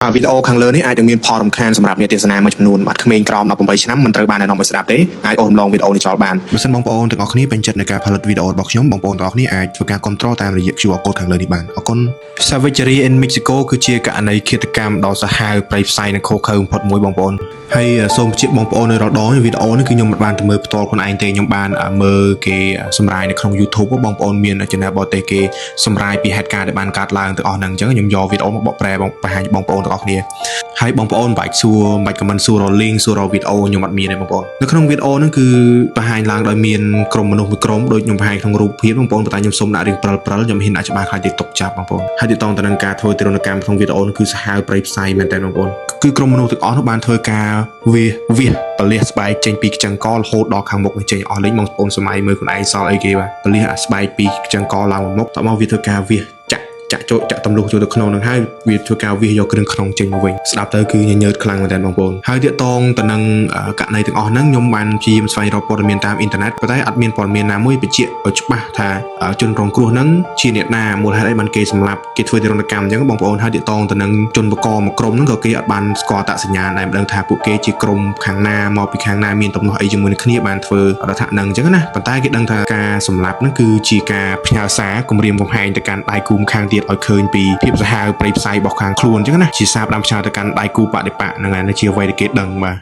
វីដេអូខាងលើនេះអាចនឹងមានផលរំខានសម្រាប់អ្នកទស្សនាមួយចំនួនបាទក្មេងក្រោម18ឆ្នាំមិនត្រូវបានណែនាំឲ្យស្ដាប់ទេអាចអូសរំលងវីដេអូនេះចោលបានបើសិនបងប្អូនទាំងអស់គ្នាពេញចិត្តនៃការផលិតវីដេអូរបស់ខ្ញុំបងប្អូនទាំងអស់គ្នាអាចធ្វើការគាំទ្រតាមរយៈ QR code ខាងលើនេះបានអរគុណ Savagery in Mexico គឺជាករណីឃាតកម្មដ៏សាហាវប្រៃផ្សៃនិងឃោរឃៅបំផុតមួយបងប្អូនហើយសូមបញ្ជាក់បងប្អូននៅរដងវីដេអូនេះគឺខ្ញុំមិនបានទៅមើលផ្ទាល់ខ្លួនឯងទេខ្ញុំបានមើលគេសម្រាយនៅក្នុង YouTube បងប្អូនមានចំណេះបរទេសគេសម្រាយពីហេតុការណ៍ដែលបានកើតឡើងទាំងអស់ហ្នឹងអញ្ចឹងខ្ញុំយកវីដេអូមកបកប្រែបង្ហាញបងប្អូនទាំងអស់គ្នាហើយបងប្អូនមិនបាច់សួរមិនបាច់ comment សួររក link សួររកវីដេអូខ្ញុំអត់មានទេបងប្អូននៅក្នុងវីដេអូហ្នឹងគឺបង្ហាញឡើងដោយមានក្រុមមនុស្សមួយក្រុមដូចខ្ញុំបង្ហាញក្នុងរូបភាពបងប្អូនតែខ្ញុំសូមដាក់រឿងព្រិលខ្ញុំហ៊ានដាក់ច្បាស់ខ្លាច TikTok ចាប់បងប្អូនហើយទាក់ទងទៅនឹងការធ្វើទរណកម្មក្នុងវីដេអូហ្នឹងគឺសាហាវប្រៃផ្សៃមែនតើបងប្អូនគឺក្រុមមនុស្សទាំងអស់នោះបានធ្វើការវាបលះស្បែកចេញពីខ្ចឹងករហូតដល់ខាងមុខចេញអស់លេងបងប្អូនសម័យមើលខ្លួនឯងសល់អីគេបាទបលះអាស្បែកពីខ្ចឹងករឡើងមកតមកវាធ្វើការវាចាក់ទម្លុះចូលទៅក្នុងនឹងហើយវាធ្វើការវាយកគ្រឿងក្នុងចេញមកវិញស្ដាប់ទៅគឺញញើតខ្លាំងមែនតើបងប្អូនហើយទាក់ទងទៅនឹងករណីទាំងអស់ហ្នឹងខ្ញុំបានព្យាយាមស្វែងរកព័ត៌មានតាមអ៊ីនធឺណិតប៉ុន្តែអត់មានព័ត៌មានណាមួយបញ្ជាក់ឲ្យច្បាស់ថាជនរងគ្រោះហ្នឹងជាអ្នកណាមូលហេតុអីបានគេសម្លាប់គេធ្វើទរណកម្មអញ្ចឹងបងប្អូនហើយទាក់ទងទៅនឹងជនបកមួយក្រុមហ្នឹងក៏គេអត់បានស្គាល់អត្តសញ្ញាណដែរមិនដឹងថាពួកគេជាក្រុមខាងណាមកពីខាងណាមានទំនាស់អីជាមួយនឹងគ្នាបានធ្វើរដ្ឋហ្នឹងអញ្ចឹងណាប៉ុន្តែគេដឹងថាការសម្លាប់ហ្នឹងគឺជាការផ្ញើសារគម្រាមកំហែងទៅកាន់ដៃគូម្ខាងទៀតឲ្យឃើញពីភាពសាហាវប្រៃផ្សៃរបស់ខាងខ្លួនអញ្ចឹងណាជាសារផ្ដាំផ្ញើទៅកាន់ដៃគូបដិបកហ្នឹងហើយជាអ្វីដែលគេដឹងបាទ